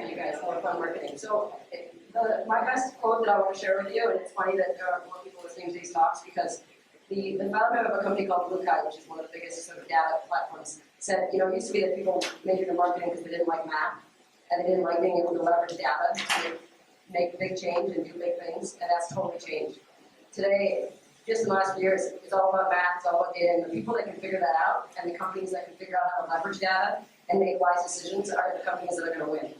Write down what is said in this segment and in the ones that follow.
for you guys, more fun marketing. So my best quote that I want to share with you, and it's funny that there are more people listening to these talks because the founder of a company called Blue Sky, which is one of the biggest sort of data platforms, said, you know, it used to be that people majored in marketing because they didn't like math, and they didn't like being able to leverage data to make big change and do big things, and that's totally changed. Today, just in the last few years, it's all about math, it's all about data, and the people that can figure that out, and the companies that can figure out how to leverage data and make wise decisions are the companies that are going to win.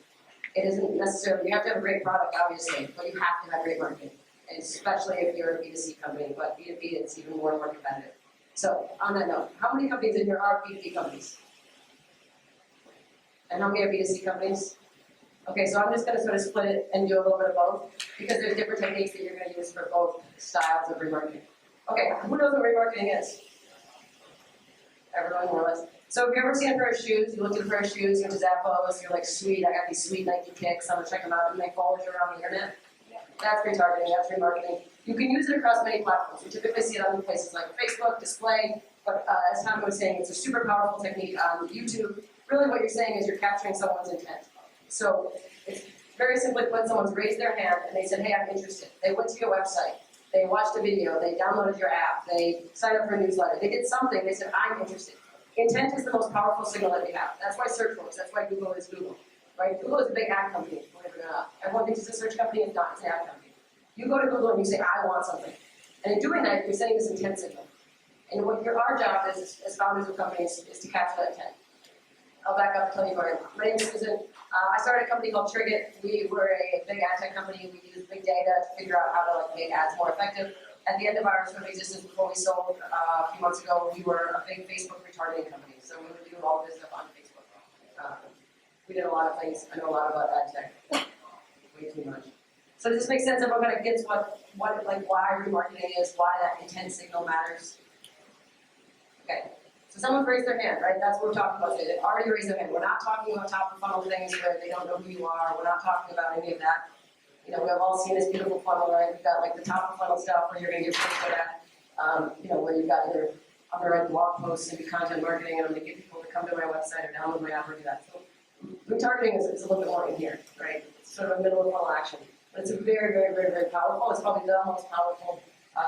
It isn't necessarily, you have to have a great product, obviously, but you have to have great marketing, and especially if you're a B2C company, but B2B, it's even more and more competitive. So, on that note, how many companies in here are B2B companies? And how many are B2C companies? Okay, so I'm just going to sort of split it and do a little bit of both, because there's different techniques that you're going to use for both styles of remarketing. Okay, who knows what remarketing is? Everyone more or less. So have you ever seen a pair of shoes? You looked at a pair of shoes, you went to Zappos, you're like, sweet, I got these sweet Nike kicks, I'm going to check them out, and they follow you around the internet? That's retargeting, that's remarketing. You can use it across many platforms. We typically see it on places like Facebook, Display, but as Tom was saying, it's a super powerful technique on YouTube. Really what you're saying is you're capturing someone's intent. So it's very simply put, someone's raised their hand and they said, hey, I'm interested. They went to your website, they watched a video, they downloaded your app, they signed up for a newsletter, they did something, they said, I'm interested. Intent is the most powerful signal that we have. That's why search works, that's why Google is Google. Right? Google is a big ad company, believe it or not. Everyone thinks it's a search company, it's not, it's an ad company. You go to Google and you say, I want something. And in doing that, you're sending this intent signal. And what our job is, as founders of companies, is to capture that intent. I'll back up and tell you about it. My name is Susan. I started a company called Trigget. We were a big ad tech company. We used big data to figure out how to make ads more effective. At the end of our sort of existence before we sold a few months ago, we were a big Facebook retargeting company. So we would do all this stuff on Facebook. We did a lot of things. I know a lot about ad tech. Way too much. So does this make sense? Everyone kind of gets why remarketing is, why that intent signal matters. Okay. So someone raised their hand, right? That's what we're talking about today. They've already raised their hand. We're not talking about top of funnel things where they don't know who you are. We're not talking about any of that. You know, we've all seen this beautiful funnel, right? We've got like the top of funnel stuff where you're going to get paid for that. You know, where you've got your underwrite blog posts and do content marketing, and I'm going to get people to come to my website or download my app or do that. So retargeting is a little bit more in here, right? It's sort of a middle of funnel action. But it's a very, very, very, very powerful. It's probably the most powerful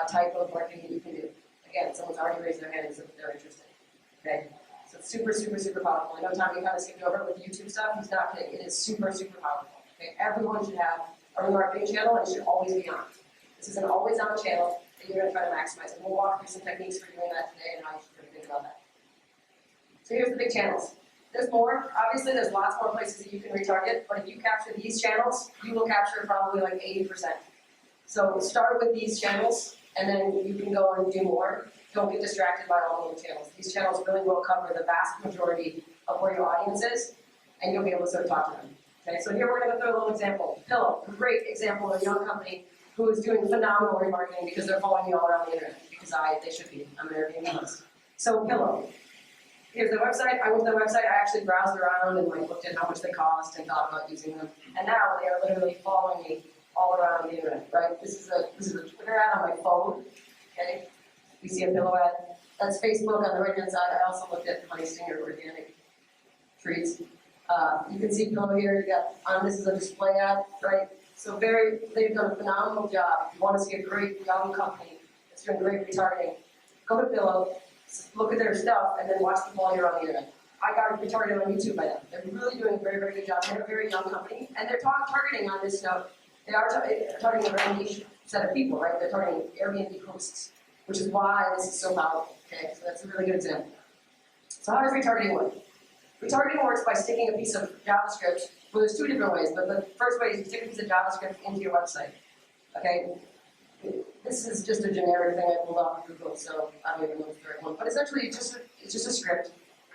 type of marketing that you can do. Again, someone's already raised their hand and said that they're interested. Okay, so it's super, super, super powerful. I know Tommy kind of skipped over with YouTube stuff. He's not kidding. It is super, super powerful. Okay, everyone should have a remarketing channel, and it should always be on. This is an always-on channel that you're going to try to maximize. And we'll walk through some techniques for doing that today and how you should think about that. So here's the big channels. There's more. Obviously, there's lots more places that you can retarget, but if you capture these channels, you will capture probably like 80%. So start with these channels, and then you can go and do more. Don't get distracted by all the little channels. These channels really will cover the vast majority of where your audience is, and you'll be able to sort of talk to them. Okay, so here we're going to throw a little example. Pillow, a great example of a young company who is doing phenomenal remarketing because they're following me all around the internet, because they should be. I'm an Airbnb host. So Pillow, here's their website. I went to their website. I actually browsed around and looked at how much they cost and thought about using them. And now they are literally following me all around the internet. Right? This is a Twitter ad on my phone. Okay. You see a Pillow ad. That's Facebook on the right-hand side. I also looked at Honey Stinger organic treats. You can see Pillow here. You got this is a display ad, right? So they've done a phenomenal job. If you want to see a great young company that's doing great retargeting, go to Pillow, look at their stuff, and then watch them while you're on the internet. I got retargeted on YouTube by them. They're really doing a very, very good job. They're a very young company, and they're targeting on this note. They are targeting a very niche set of people, right? They're targeting Airbnb hosts, which is why this is so powerful. Okay, so that's a really good example. So how does retargeting work? Retargeting works by sticking a piece of JavaScript. Well, there's two different ways, but the first way is you stick a piece of JavaScript into your website. Okay? This is just a generic thing I pulled off of Google, so I don't even know if it's the right one. But essentially, it's just a script,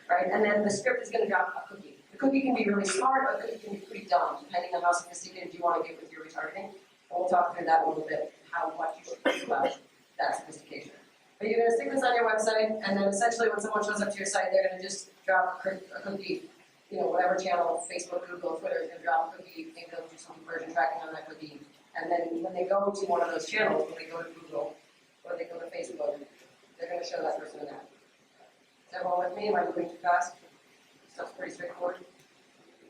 right? And then the script is going to drop a cookie. The cookie can be really smart, or the cookie can be pretty dumb, depending on how sophisticated you want to get with your retargeting. And we'll talk through that a little bit, what you should think about that sophistication. But you're going to stick this on your website, and then essentially when someone shows up to your site, they're going to just drop a cookie, whatever channel, Facebook, Google, Twitter, is going to drop a cookie, maybe they'll do some conversion tracking on that cookie. And then when they go to one of those channels, when they go to Google, or they go to Facebook, they're going to show that person an ad. Is everyone with me? Am I moving too fast? Stuff's pretty straightforward.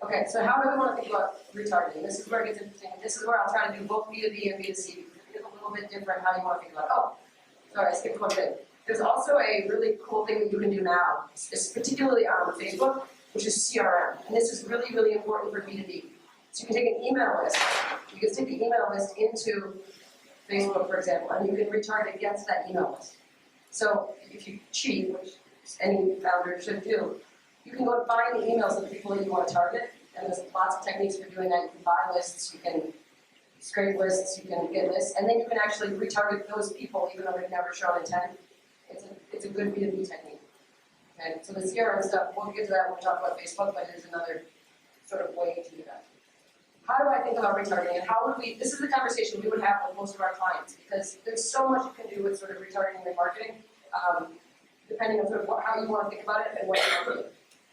Okay, so how do we want to think about retargeting? This is where it gets interesting. This is where I'll try to do both B2B and B2C. It's a little bit different how you want to think about it. Oh, sorry, I skipped one thing. There's also a really cool thing that you can do now, it's particularly on Facebook, which is CRM. And this is really, really important for B2B. So you can take an email list. You can stick the email list into Facebook, for example, and you can retarget against that email list. So if you cheat, which any founder should do, you can go and find the emails of the people that you want to target, and there's lots of techniques for doing that. You can buy lists, you can scrape lists, you can get lists, and then you can actually retarget those people even though they've never shown intent. It's a good B2B technique. Okay, so the CRM stuff, we'll get to that when we talk about Facebook, but here's another sort of way to do that. How do I think about retargeting, and how would we, this is the conversation we would have with most of our clients, because there's so much you can do with sort of retargeting and remarketing, depending on sort of how you want to think about it and what you want to do.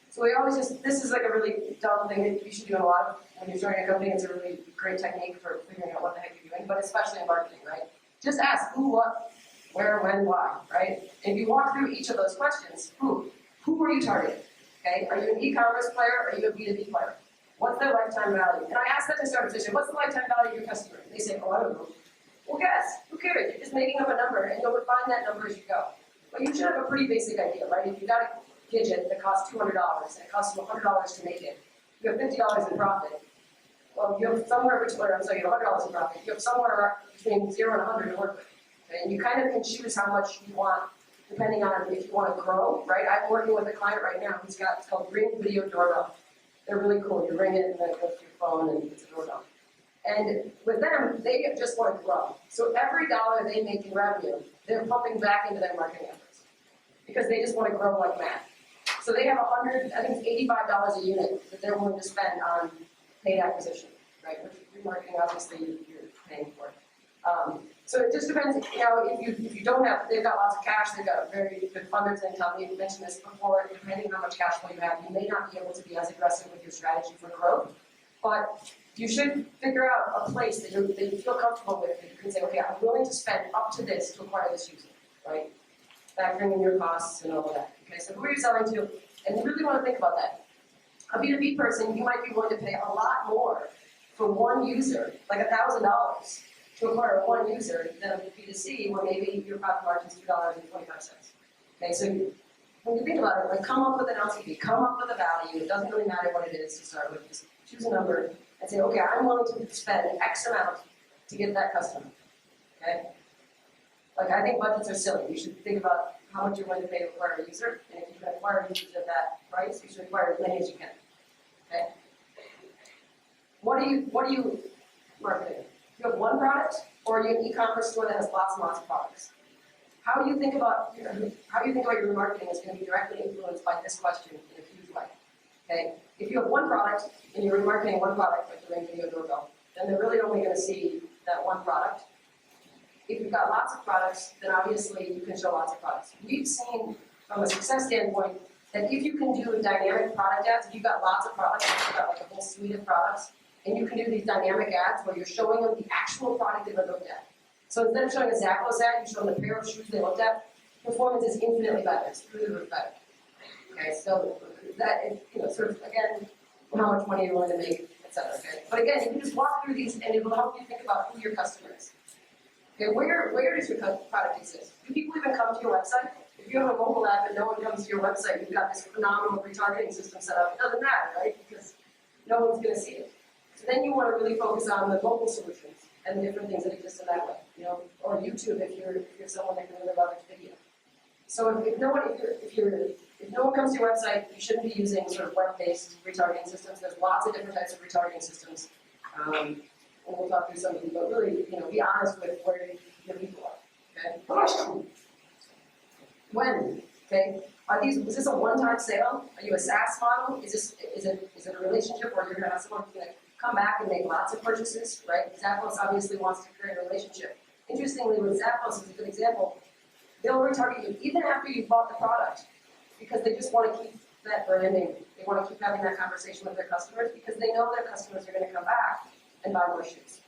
So we always just, this is like a really dumb thing that you should do a lot of when you're starting a company. It's a really great technique for figuring out what the heck you're doing, but especially in marketing, right? Just ask who, what, where, when, why, right? And if you walk through each of those questions, who are you targeting? Okay, are you an e-commerce player or are you a B2B player? What's their lifetime value? And I ask that to start a position, what's the lifetime value of your customer? They say, oh, I don't know. Well, guess, who cares? You're just making up a number and you'll refine that number as you go. But you should have a pretty basic idea, right? If you've got a widget that costs $200 and it costs you $100 to make it, you have $50 in profit. Well, you have somewhere between, I'm sorry, you have $100 in profit. You have somewhere between 0 and 100 to work with. Okay? And you kind of can choose how much you want, depending on if you want to grow, right? I'm working with a client right now who's got, it's called Ring Video Doorbell. They're really cool. You ring it and then it goes to your phone and it's a doorbell. And with them, they just want to grow. So every dollar they make in revenue, they're pumping back into their marketing efforts because they just want to grow like mad. So they have I think it's $85 a unit that they're willing to spend on paid acquisition, right? Which remarketing, obviously, you're paying for. So it just depends, if you don't have, they've got lots of cash, they've got very good funders, and Tommy mentioned this before, depending on how much cash flow you have, you may not be able to be as aggressive with your strategy for growth, but you should figure out a place that you feel comfortable with, that you can say, okay, I'm willing to spend up to this to acquire this user, right? Factoring in your costs and all of that. Okay, so who are you selling to? And you really want to think about that. A B2B person, you might be willing to pay a lot more for one user, like $1,000, to acquire one user than a B2C, where maybe your profit margin is $2.25. Okay, so when you think about it, like come up with an LTV, come up with a value. It doesn't really matter what it is to start with. Just choose a number and say, okay, I'm willing to spend X amount to get that customer. Okay. Like, I think budgets are silly. You should think about how much you're willing to pay to acquire a user, and if you can acquire users at that price, you should acquire as many as you can. Okay? What are you marketing? You have one product, or are you an e-commerce store that has lots and lots of products? How you think about your remarketing is going to be directly influenced by this question in a huge way. Okay? If you have one product and you're remarketing one product, like the Ring Video Doorbell, then they're really only going to see that one product. If you've got lots of products, then obviously you can show lots of products. We've seen from a success standpoint that if you can do dynamic product ads, if you've got lots of products, if you've got like a whole suite of products, and you can do these dynamic ads where you're showing them the actual product they looked at. So instead of showing a Zappos ad, you show them the pair of shoes they looked at. Performance is infinitely better. It's through the roof better. Okay, so that is, sort of again, how much money you're willing to make, etc. Okay, but again, you can just walk through these, and it will help you think about who your customer is. Okay, where does your product exist? Do people even come to your website? If you have a mobile app and no one comes to your website, you've got this phenomenal retargeting system set up. It doesn't matter, right? Because no one's going to see it. So then you want to really focus on the mobile solutions and the different things that exist in that way, or YouTube if you're someone that can really leverage video. So if no one comes to your website, you shouldn't be using sort of web-based retargeting systems. There's lots of different types of retargeting systems. And we'll talk through some of them, but really, be honest with where your people are. Okay. When? Okay. Is this a one-time sale? Are you a SaaS model? Is it a relationship where you're going to have someone who's going to come back and make lots of purchases, right? Zappos obviously wants to create a relationship. Interestingly, with Zappos is a good example. They'll retarget you even after you've bought the product because they just want to keep that branding. They want to keep having that conversation with their customers because they know their customers are going to come back and buy more shoes.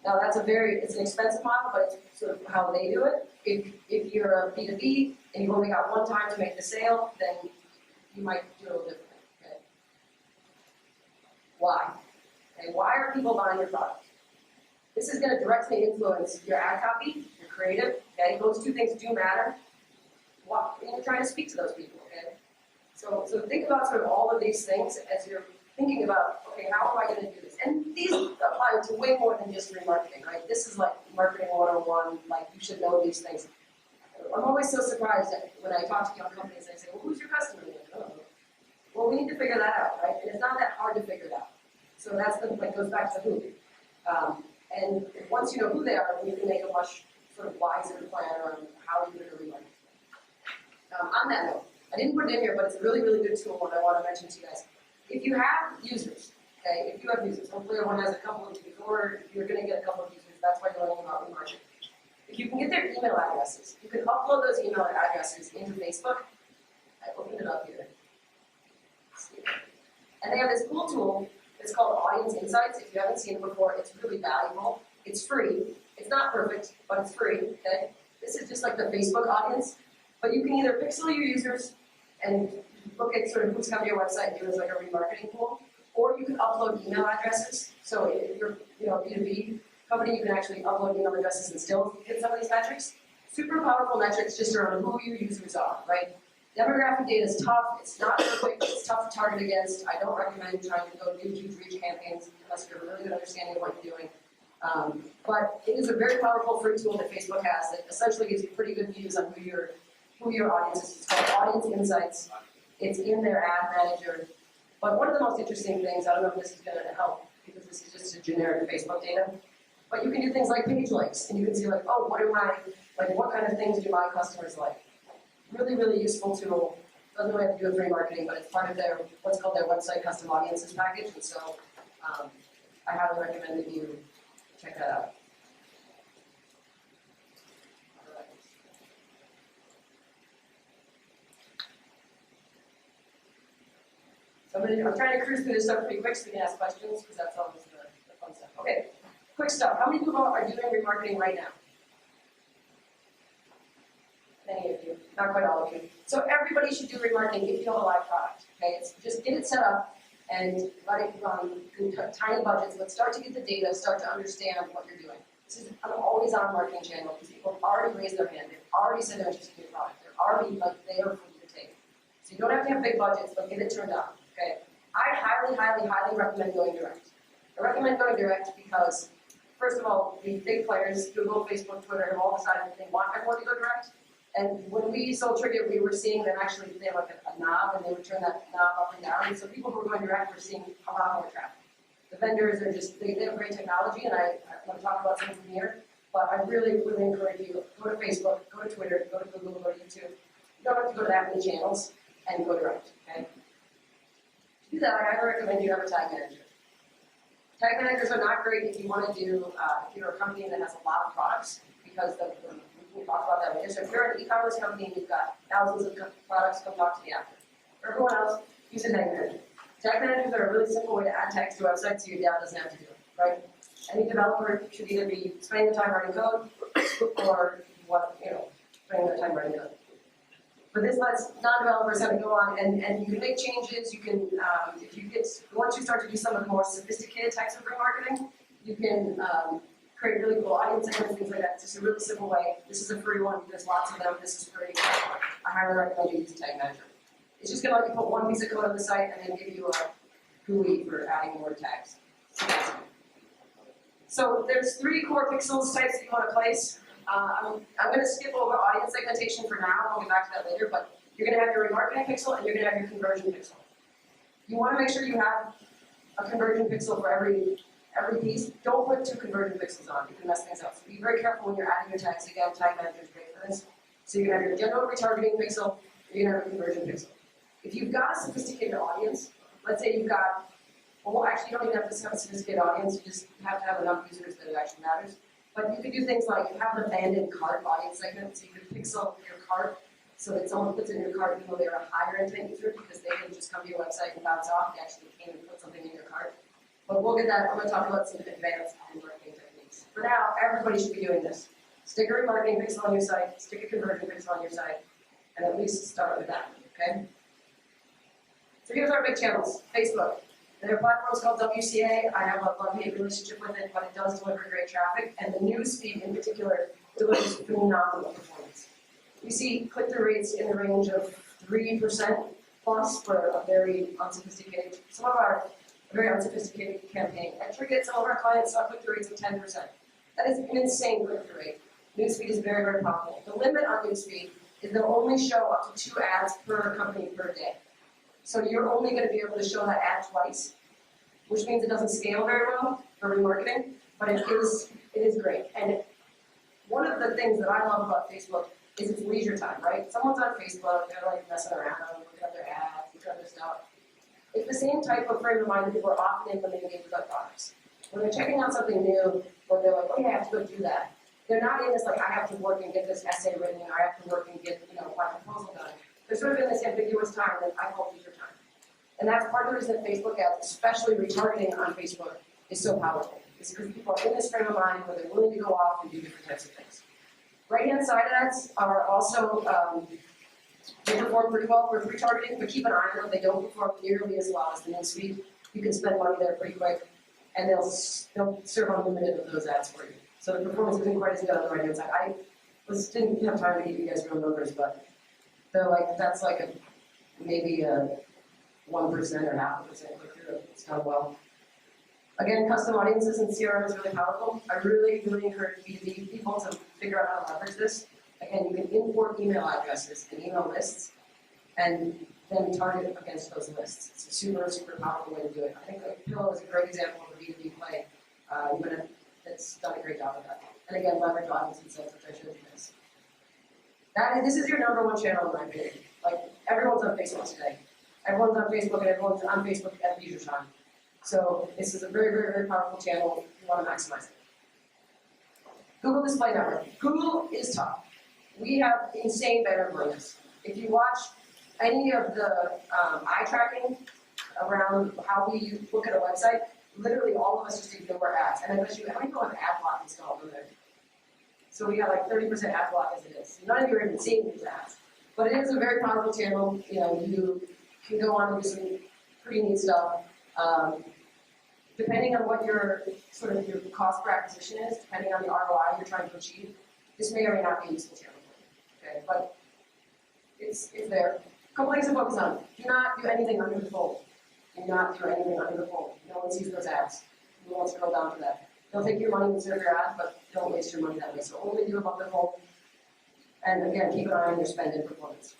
Now it's an expensive model, but it's sort of how they do it. If you're a B2B and you've only got one time to make the sale, then you might do it a little differently. Okay? Why? Okay, why are people buying your product? This is going to directly influence your ad copy, your creative. Okay, those two things do matter. When you're trying to speak to those people. Okay, so think about sort of all of these things as you're thinking about, okay, how am I going to do this? And these apply to way more than just remarketing, right? This is like marketing 101, like you should know these things. I'm always so surprised that when I talk to young companies, they say, well, who's your customer? Like, oh. Well, we need to figure that out, right? And it's not that hard to figure it out. So that's the, like, goes back to who. And once you know who they are, you can make a much sort of wiser plan around how you're going to remarket. On that note, I didn't put it in here, but it's a really, really good tool and I want to mention to you guys. If you have users, okay, if you have users, hopefully everyone has a couple of users, or if you're going to get a couple of users, that's why you're learning about remarketing. If you can get their email addresses, you can upload those email addresses into Facebook. I opened it up here. And they have this cool tool. It's called Audience Insights. If you haven't seen it before, it's really valuable. It's free. It's not perfect, but it's free. Okay? This is just like the Facebook audience. But you can either pixel your users and look at sort of who's come to your website and do it as like a remarketing tool, or you can upload email addresses. So if you're B2B company, you can actually upload email addresses and still get some of these metrics. Super powerful metrics just around who your users are, right? Demographic data is tough. It's not perfect. It's tough to target against. I don't recommend trying to go do huge reach campaigns unless you have a really good understanding of what you're doing. But it is a very powerful free tool that Facebook has that essentially gives you pretty good views on who your audience is. It's called Audience Insights. It's in their ad manager. But one of the most interesting things, I don't know if this is going to help because this is just a generic Facebook data, but you can do things like page likes, and you can see like, oh, what kind of things do my customers like? Really, really useful tool. Doesn't really have to do with remarketing, but it's part of their what's called their website custom audiences package, and so I highly recommend that you check that out. I'm trying to cruise through this stuff pretty quick so we can ask questions, because that's always the fun stuff. Okay, quick stuff. How many people are doing remarketing right now? Many of you, not quite all of you. So everybody should do remarketing if you have a live product. Okay, it's just get it set up and let it run in tiny budgets, but start to get the data, start to understand what you're doing. This is an always on marketing channel because people have already raised their hand, they've already said they're interested in your product, they're already like there for you to take. So you don't have to have big budgets, but get it turned on. Okay, I highly, highly, highly recommend going direct. I recommend going direct because, first of all, the big players, Google, Facebook, Twitter, have all decided that they want everyone to go direct. And when we sold Trigger, we were seeing them actually, they have like a knob, and they would turn that knob up and down. And so people who were going direct were seeing a lot more traffic. The vendors are just, they have great technology, and I want to talk about some of them here. But I really, really encourage you, go to Facebook, go to Twitter, go to Google, go to YouTube. You don't have to go to that many channels and go direct, okay? To do that, I highly recommend you have a tag manager. Tag managers are not great if you want to do, if you're a company that has a lot of products, because we'll talk about that later. So if you're an e-commerce company and you've got thousands of products, come talk to me after. For everyone else, use a tag manager. Tag managers are a really simple way to add tags to websites so your data doesn't have to do it, right? Any developer should either be spending the time writing code or spending their time writing code. But this lets non-developers have to go on and you can make changes. You can, once you start to do some of the more sophisticated types of remarketing, you can create really cool audience segments, things like that. It's just a really simple way. This is a free one. There's lots of them. This is free. I highly recommend you use a tag manager. It's just going to let you put one piece of code on the site and then give you a GUI for adding more tags. So there's 3 core pixels types that you want to place. I'm going to skip over audience segmentation for now. I'll get back to that later. But you're going to have your remarketing pixel and you're going to have your conversion pixel. You want to make sure you have a conversion pixel for every piece. Don't put 2 conversion pixels on. You can mess things up. So be very careful when you're adding your tags. Again, tag manager is great for this. So you're going to have your general retargeting pixel. You're going to have a conversion pixel. If you've got a sophisticated audience, let's say you've got, well, actually you don't even have to have a sophisticated audience. You just have to have enough users that it actually matters. But you could do things like have an abandoned cart audience segment, so you could pixel your cart so that someone puts it in your cart even though they're a higher intent user because they didn't just come to your website and bounce off. They actually came and put something in your cart. But we'll get that. I'm going to talk about some advanced remarketing techniques. For now, everybody should be doing this. Stick a remarketing pixel on your site, stick a conversion pixel on your site, and at least start with that, okay? So here's our big channels. Facebook. Their platform is called WCA. I have a love-hate relationship with it, but it does deliver great traffic, and the newsfeed in particular delivers phenomenal performance. We see click-through rates in the range of 3% plus for a very unsophisticated, some of our very unsophisticated campaign. At Tricket, some of our clients saw click-through rates of 10%. That is an insane click-through rate. Newsfeed is very, very powerful. The limit on newsfeed is they'll only show up to 2 ads per company per day. So you're only going to be able to show that ad twice, which means it doesn't scale very well for remarketing, but it is great. And one of the things that I love about Facebook is it's leisure time, right? Someone's on Facebook, they're like messing around, looking at their ads, looking at their stuff. It's the same type of frame of mind that people are often in when they engage with our products. When they're checking out something new, or they're like, oh yeah, I have to go do that. They're not in this like, I have to work and get this essay written, or I have to work and get, my proposal done. They're sort of in this ambiguous time that I call leisure time. And that's part of the reason that Facebook ads, especially retargeting on Facebook, is so powerful. It's because people are in this frame of mind where they're willing to go off and do different types of things. Right-hand side ads are also, they perform pretty well with retargeting, but keep an eye on them. They don't perform nearly as well as the newsfeed. You can spend money there pretty quick, and they'll serve unlimited of those ads for you. So the performance isn't quite as good on the right-hand side. I didn't have time to give you guys real numbers, but they're like, that's like maybe a 1% or 0.5% click-through. It's done well. Again, custom audiences and CRM is really powerful. I really, really encourage B2B people to figure out how to leverage this. Again, you can import email addresses and email lists, and then target against those lists. It's a super, super powerful way to do it. I think Pillow is a great example of a B2B play. It's done a great job of that. And again, leverage audience insights, which I showed you guys. This is your #1 channel in my opinion. Like, everyone's on Facebook today. Everyone's on Facebook, and everyone's on Facebook at leisure time. So this is a very, very, very powerful channel. You want to maximize it. Google Display Network. Google is top. We have insane banner avoidance. If you watch any of the eye tracking around how we look at a website, literally all of us just ignore ads. And I bet you, how many people have ad block installed on there? So we got like 30% ad block as it is. None of you are even seeing these ads. But it is a very powerful channel. You can go on and do some pretty neat stuff. Depending on what your cost per acquisition is, depending on the ROI you're trying to achieve, this may or may not be a useful channel for you. Okay, but it's there. A couple things to focus on. Do not do anything under the fold. Do not do anything under the fold. No one sees those ads. You won't scroll down to that. They'll take your money and serve your ad, but don't waste your money that way. So only do above the fold. And again, keep an eye on your spend and performance.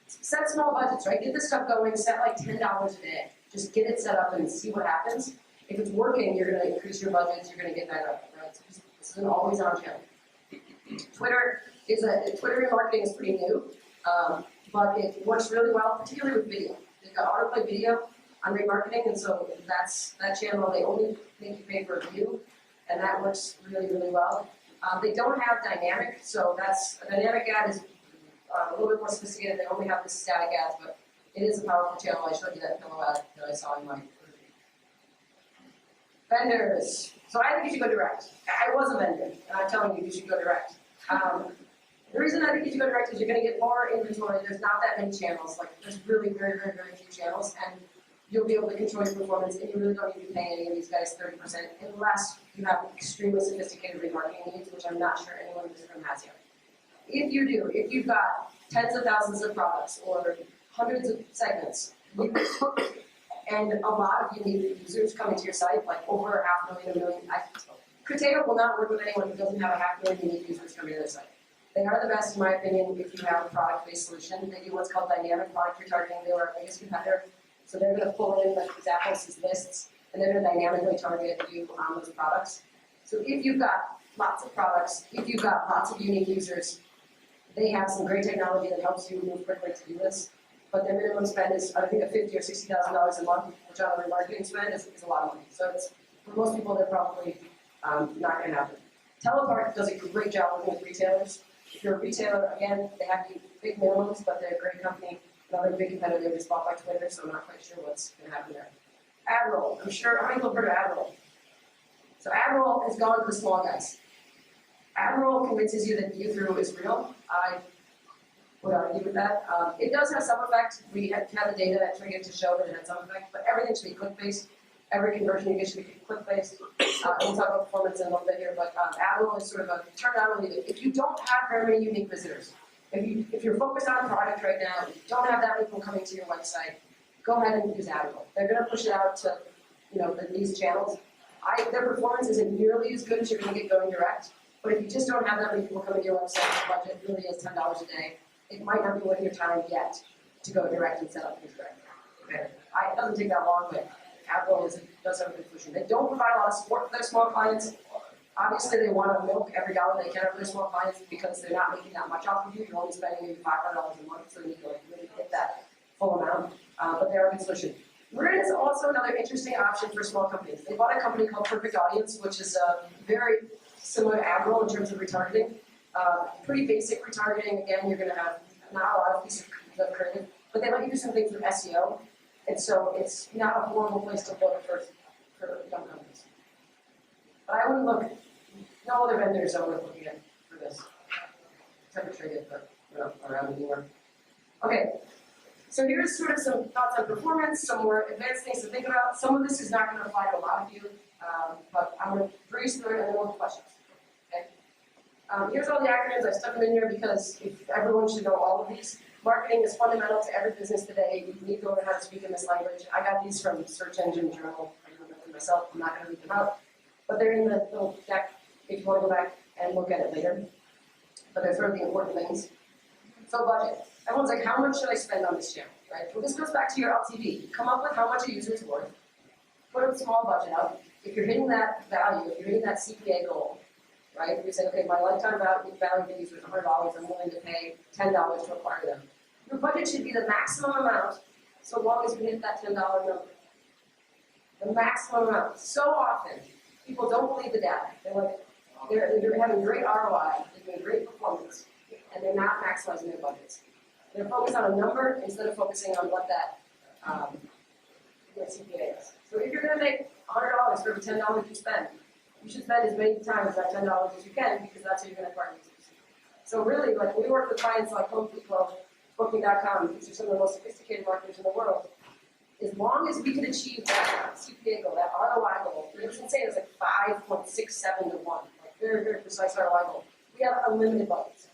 Set small budgets, right? Get this stuff going. Set like $10 a day. Just get it set up and see what happens. If it's working, you're going to increase your budgets. You're going to get that up, right? So this is an always-on channel. Twitter remarketing is pretty new, but it works really well, particularly with video. They've got autoplay video on remarketing, and so that channel. They only make you pay for a view, and that works really, really well. They don't have dynamic, so a dynamic ad is a little bit more sophisticated. They only have the static ads, but it is a powerful channel. I showed you that Pillow ad that I saw in my review. Vendors. So I think you should go direct. I was a vendor, and I'm telling you, you should go direct. The reason I think you should go direct is you're going to get more inventory. There's not that many channels. Like, there's really very, very, very few channels, and you'll be able to control your performance, and you really don't need to pay any of these guys 30% unless you have extremely sophisticated remarketing needs, which I'm not sure anyone in this room has yet. If you do, if you've got tens of thousands of products or hundreds of segments, and a lot of unique users coming to your site, like over 500,000, 1 million. Criteo will not work with anyone who doesn't have 500,000 unique users coming to their site. They are the best, in my opinion, if you have a product-based solution. They do what's called dynamic product retargeting. They were our biggest competitor. So they're going to pull in like Zappos' lists, and they're going to dynamically target you on those products. So if you've got lots of products, if you've got lots of unique users, they have some great technology that helps you move quickly to do this. But their minimum spend is, I think, $50,000 or $60,000 a month, which on a remarketing spend is a lot of money. So it's, for most people, they're probably not going to happen. Telepart does a great job working with retailers. If you're a retailer, again, they have big minimums, but they're a great company. Another big competitor they just bought by Twitter, so I'm not quite sure what's going to happen there. AdRoll. I'm sure, how many people have heard of AdRoll? So AdRoll has gone for the small guys. AdRoll convinces you that view-through is real. I would argue with that. It does have some effect. We had the data at Tricket to show that it had some effect, but everything should be click-based. Every conversion you get should be click-based. We'll talk about performance in a little bit here, but ad roll is sort of a turn out lead. If you don't have very many unique visitors, if you're focused on a product right now, you don't have that many people coming to your website, go ahead and use ad roll. They're going to push it out to these channels. Their performance isn't nearly as good as you're going to get going direct, but if you just don't have that many people coming to your website, the budget really is $10 a day. It might not be worth your time yet to go direct and set up things direct. Okay. It doesn't take that long, but ad roll does have a good solution. They don't provide a lot of support for their small clients. Obviously, they want to milk every dollar they can out of their small clients because they're not making that much off of you. You're only spending maybe $500 a month, so you need to really get that full amount. But they're a good solution. Grid is also another interesting option for small companies. They bought a company called Perfect Audience, which is very similar to ad roll in terms of retargeting. Pretty basic retargeting. Again, you're going to have not a lot of pieces of creative, but they let you do some things with SEO. And so it's not a horrible place to look for young companies. But I wouldn't look, no other vendors are worth looking at for this. Except for Trade, but we're not around anymore. Okay, so here's sort of some thoughts on performance, some more advanced things to think about. Some of this is not going to apply to a lot of you, but I'm going to breeze through it and then we'll have questions. Okay? Here's all the acronyms. I stuck them in here because everyone should know all of these. Marketing is fundamental to every business today. You need to learn how to speak in this language. I got these from Search Engine Journal. I wrote them myself. I'm not going to read them out. But they're in the little deck if you want to go back and look at it later. But they're sort of the important things. So budget. Everyone's like, how much should I spend on this channel? Right? Well, this goes back to your LTV. Come up with how much a user is worth. Put a small budget up. If you're hitting that value, if you're hitting that CPA goal, right? If you say, okay, my lifetime value of the user is $100. I'm willing to pay $10 to acquire them. Your budget should be the maximum amount, so long as you hit that $10 number. The maximum amount. So often, people don't believe the data. They're having great ROI, they're doing great performance, and they're not maximizing their budgets. They're focused on a number instead of focusing on what that CPA is. So if you're going to make $100 for every $10 you spend, you should spend as many times that $10 as you can because that's how you're going to acquire users. So really, like we work with clients like Home Depot, Booking.com, these are some of the most sophisticated marketers in the world. As long as we can achieve that CPA goal, that ROI goal, it was insane, it's like 5.67 to 1, like very, very precise ROI goal. We have unlimited budgets.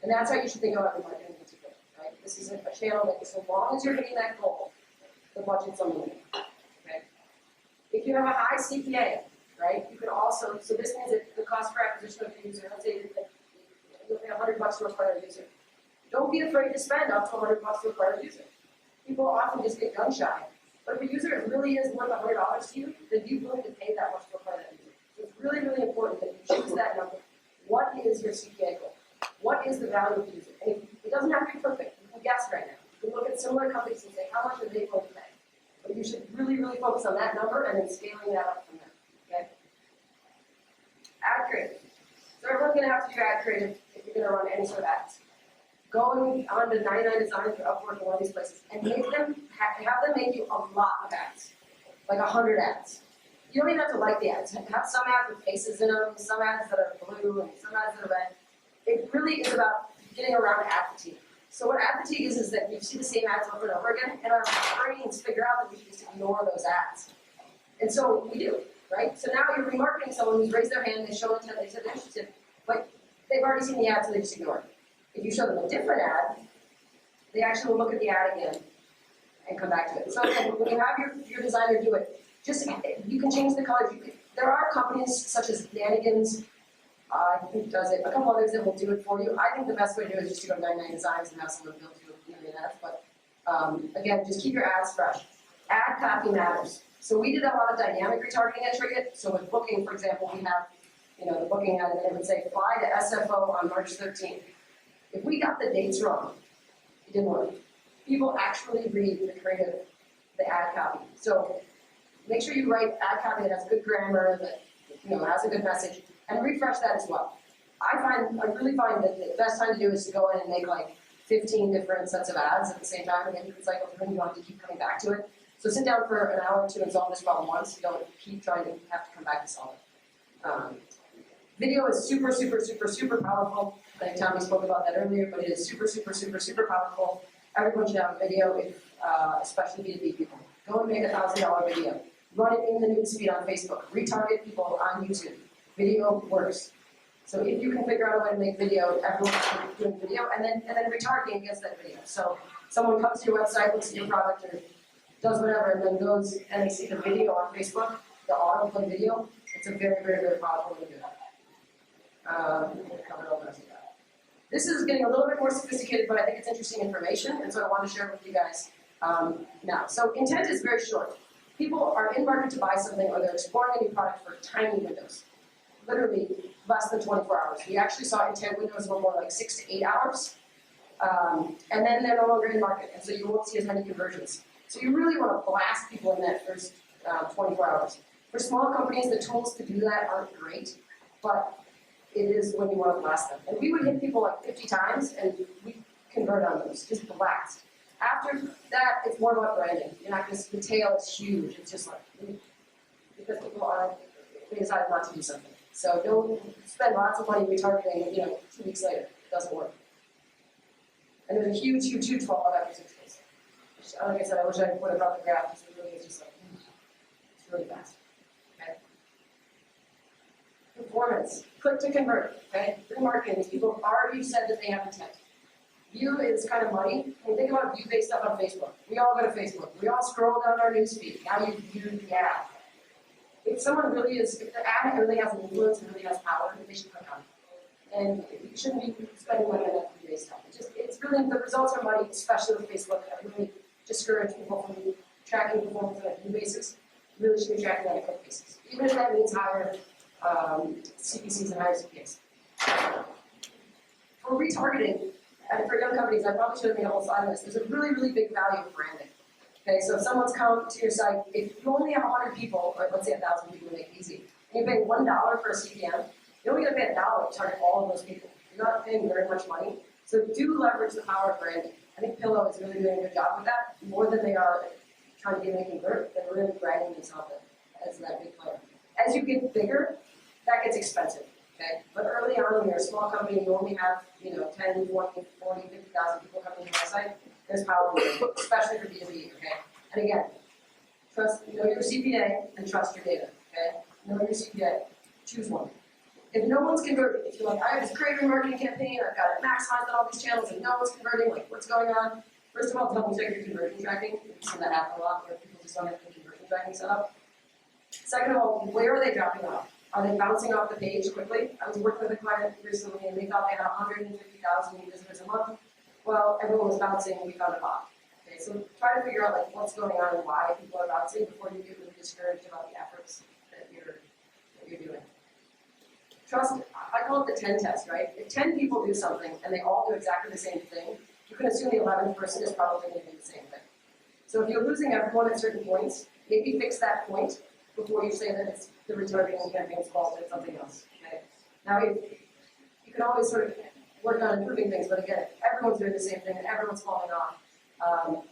And that's how you should think about your marketing in particular, right? This is a channel that so long as you're hitting that goal, the budget's unlimited, okay? If you have a high CPA, right, you can also, so this means that the cost per acquisition of a user, let's say that you pay $100 to acquire a user. Don't be afraid to spend up to $100 to acquire a user. People often just get gun shy. But if a user really is worth $100 to you, then you're willing to pay that much to acquire that user. So it's really, really important that you choose that number. What is your CPA goal? What is the value of the user? And it doesn't have to be perfect. You can guess right now. You can look at similar companies and say, how much are they going to pay? But you should really, really focus on that number and then scaling that up from there. Okay? Ad creative. So everyone's going to have to do ad creative if you're going to run any sort of ads. Going on to 99 Designs or Upwork and one of these places and have them make you a lot of ads, like 100 ads. You don't even have to like the ads. Have some ads with faces in them, some ads that are blue, and some ads that are red. It really is about getting around ad fatigue. So what ad fatigue is that you see the same ads over and over again, and our brains figure out that we should just ignore those ads. And so we do, right? So now you're remarketing someone who's raised their hand, they show intent, they said they're interested, but they've already seen the ad, so they just ignore it. If you show them a different ad, they actually will look at the ad again and come back to it. So again, when you have your designer do it, you can change the colors. There are companies such as Nanigans, who does it, a couple others that will do it for you. I think the best way to do it is just to go to 99 Designs and have someone build you a million ads. But again, just keep your ads fresh. Ad copy matters. So we did a lot of dynamic retargeting at Trade. So with Booking, for example, we have the Booking ad, and it would say fly to SFO on March 13th. If we got the dates wrong, it didn't work. People actually read the ad copy. So make sure you write ad copy that has good grammar, that has a good message, and refresh that as well. I really find that the best time to do is to go in and make like 15 different sets of ads at the same time, and then you can cycle through and you don't have to keep coming back to it. So sit down for an hour or two and solve this problem once. You don't keep trying to have to come back to solve it. Video is super, super, super, super powerful. I think Tommy spoke about that earlier, but it is super, super, super, super powerful. Everyone should have a video, especially B2B people. Go and make a $1,000 video. Run it in the newsfeed on Facebook. Retarget people on YouTube. Video works. So if you can figure out a way to make video, everyone's doing video, and then retargeting against that video. So someone comes to your website, looks at your product, or does whatever, and then goes and they see the video on Facebook, the autoplay video. It's a very, very, very powerful way to do that. Cover all the rest of that. This is getting a little bit more sophisticated, but I think it's interesting information, and so I want to share it with you guys now. So intent is very short. People are in market to buy something, or they're exploring a new product for tiny windows. Literally less than 24 hours. We actually saw intent windows were more like 6 to 8 hours, and then they're no longer in market, and so you won't see as many conversions. So you really want to blast people in that first 24 hours. For small companies, the tools to do that aren't great, but it is when you want to blast them. And we would hit people like 50 times, and we convert on those, just blast. After that, it's more about branding. You're not going to see the tail is huge. It's just like, because people are, they decide not to do something. So don't spend lots of money retargeting, 2 weeks later. It doesn't work. And there's a huge, huge, huge fallout after 6 days. Like I said, I wish I could put it on the graph, because it really is just like, it's really fast. Okay? Performance. Click to convert. Okay? Remarketing. People have already said that they have intent. View is kind of money. When you think about view-based stuff on Facebook, we all go to Facebook. We all scroll down our newsfeed. Now you view the ad. If someone really is, if the ad really has an influence and really has power, they should click on it. And you shouldn't be spending money on that view-based stuff. It's really, the results are money, especially with Facebook. I really discourage people from tracking performance on a view basis. You really should be tracking on a click basis. Even if that means higher CPCs and higher CPAs. For retargeting, and for young companies, I probably should have made a whole slide on this. There's a really, really big value of branding. Okay, so if someone's come to your site, if you only have 100 people, or let's say 1,000 people to make it easy, and you pay $1 for a CPM, you're only going to pay $1 to target all of those people. You're not paying very much money. So do leverage the power of branding. I think Pillow is really doing a good job with that, more than they are trying to get them to convert. They're really bragging themselves as that big player. As you get bigger, that gets expensive. Okay? But early on, when you're a small company, you only have 10, 20, 40, 50,000 people coming to your website, there's power in it, especially for B2B, okay? And again, know your CPA and trust your data, okay? Know your CPA, choose one. If no one's converting, if you're like, I have this great remarketing campaign, I've got it maximized on all these channels, and no one's converting, like, what's going on? First of all, double check your conversion tracking. We've seen that happen a lot where people just don't have the conversion tracking set up. Second of all, where are they dropping off? Are they bouncing off the page quickly? I was working with a client recently, and they thought they had 150,000 new visitors a month. Well, everyone was bouncing, and we found a bot. Okay, so try to figure out like what's going on and why people are bouncing before you get really discouraged about the efforts that you're doing. Trust, I call it the 10 test, right? If 10 people do something and they all do exactly the same thing, you can assume the 11th person is probably going to do the same thing. So if you're losing everyone at certain points, maybe fix that point before you say that it's the retargeting campaign's fault or something else. Okay? Now, you can always sort of work on improving things, but again, everyone's doing the same thing and everyone's falling off.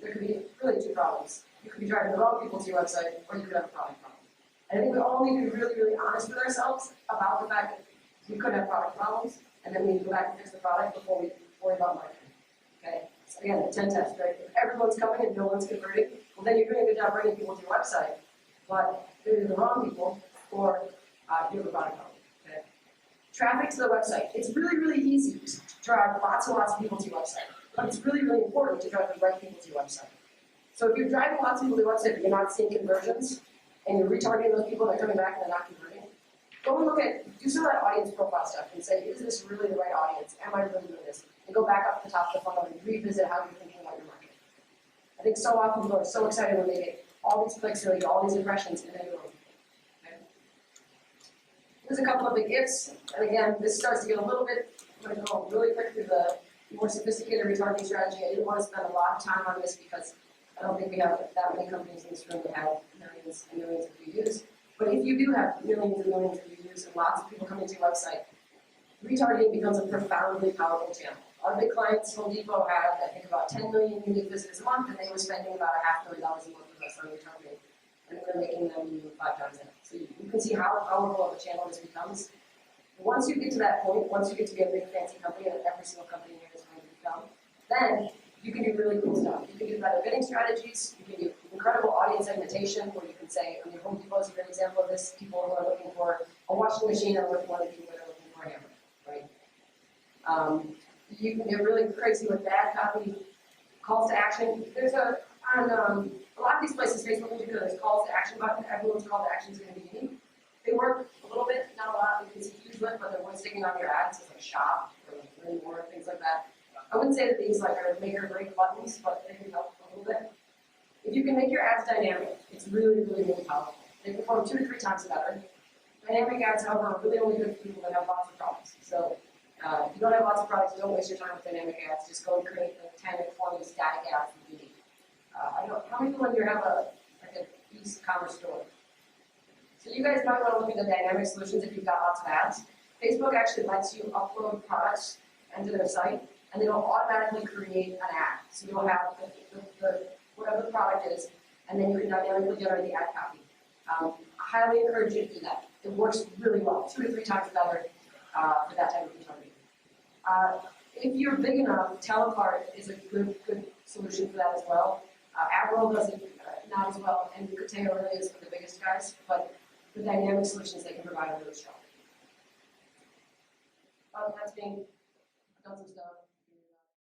There could be really two problems. You could be driving the wrong people to your website, or you could have a product problem. And I think we all need to be really, really honest with ourselves about the fact that we could have product problems, and then we need to go back and fix the product before we worry about marketing. Okay? So again, the 10 test, right? If everyone's coming and no one's converting, well then you're doing a good job bringing people to your website, but they're the wrong people, or you have a product problem. Okay? Traffic to the website. It's really, really easy to drive lots and lots of people to your website, but it's really, really important to drive the right people to your website. So if you're driving lots of people to your website, but you're not seeing conversions, and you're retargeting those people that are coming back and they're not converting, go and look at, do some of that audience profile stuff and say, is this really the right audience? Am I really doing this? And go back up to the top of the funnel and revisit how you're thinking about your market. I think so often people are so excited when they get all these clicks or they get all these impressions and then they're wrong. Okay? There's a couple of big ifs, and again, this starts to get a little bit, I'm going to go really quick through the more sophisticated retargeting strategy. I didn't want to spend a lot of time on this because I don't think we have that many companies in this room that have millions and millions of views. But if you do have millions and millions of views and lots of people coming to your website, retargeting becomes a profoundly powerful channel. Our big clients, Home Depot, had, I think, about 10 million unique visitors a month, and they were spending about $500,000 a month with us on retargeting, and we're making them 5 times that. So you can see how powerful of a channel this becomes. Once you get to that point, once you get to be a big fancy company that every single company here is going to become, then you can do really cool stuff. You can do better bidding strategies, you can incredible audience segmentation where you can say, I mean, Home Depot is a great example of this. People who are looking for a washing machine are one of the people that are looking for a hammer, right? You can get really crazy with bad copy, calls to action. There's on a lot of these places, Facebook in particular, there's calls to action button. Everyone's call to action is going to be unique. They work a little bit, not a lot. You can see huge lift, but they're one sticking on your ads. It's like shop or learn more, things like that. I wouldn't say that these like are make or break buttons, but they can help a little bit. If you can make your ads dynamic, it's really, really, really powerful. They perform 2 to 3 times better. Dynamic ads, however, are really only good for people that have lots of products. So if you don't have lots of products, don't waste your time with dynamic ads. Just go and create like 10 or 20 static ads that you need. I don't know, how many people in here have a e-commerce store? So you guys might want to look at the dynamic solutions if you've got lots of ads. Facebook actually lets you upload products into their site, and it'll automatically create an ad. So you'll have whatever the product is, and then you can dynamically generate the ad copy. I highly encourage you to do that. It works really well, 2 to 3 times better for that type of retargeting. If you're big enough, Telepart is a good solution for that as well. AdRoll does it not as well, and Keplinger really is for the biggest guys, but the dynamic solutions they can provide are really strong. That's being, I've done some stuff.